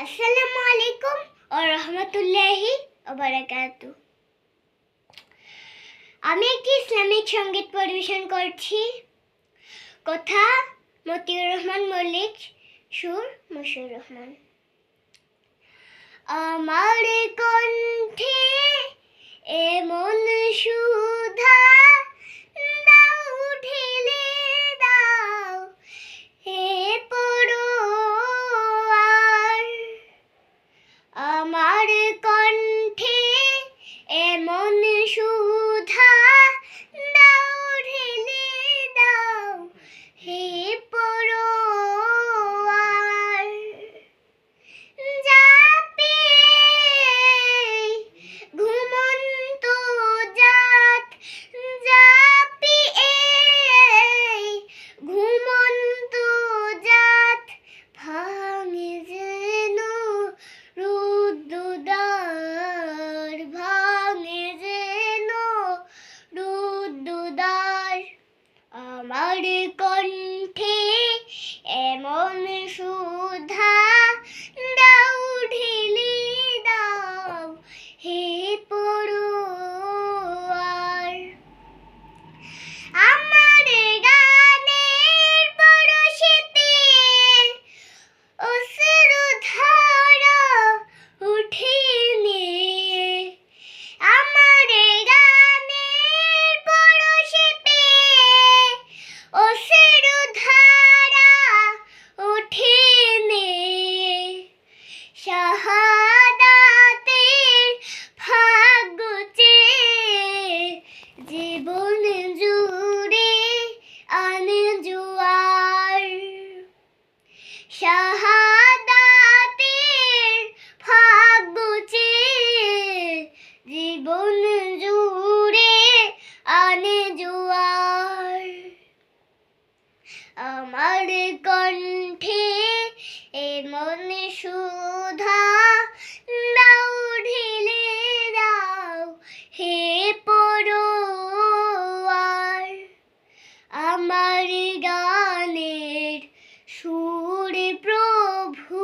আসসালামু আলাইকুম ওয়া রাহমাতুল্লাহি ওয়া বারাকাতুহু। আমি একটি ইসলামিক সঙ্গীত পরিবেশন করছি। কথা মতিউর রহমান মল্লিক, সুর মশিউর রহমান। আমার কণ্ঠে এমন সুধা দাও ঢেলে দাও হে পরোয়ার। আমার কণ্ঠে এমন সুধা দাও ঢেলে দাও হে পরোয়ার। ঘুমন্ত জাত ঘুমন্ত জাত ভাঙে যেন রুদ্ধদ্বার, ভাঙে যেন রুদ্ধদ্বার। আমার কণ্ঠে এমন সুধা দাও ঢেলে দাও হে পরোয়ার। আমার গানের পরশেতে অশ্রুধারা উঠেনে, আমার গানের পরশেতে অশ্রুধারা উঠেনে। শাহাদাতের ভাগ্য চেয়ে জীবন জুড়ে আনে জোয়ার। শাহাদাতের ভাগ্য চেয়ে জীবন জুড়ে আনে জোয়ার। আমার কণ্ঠে এমন সুধা দাও ঢেলে দাও হে পরোয়ার। আমার গানের সুরে প্রভু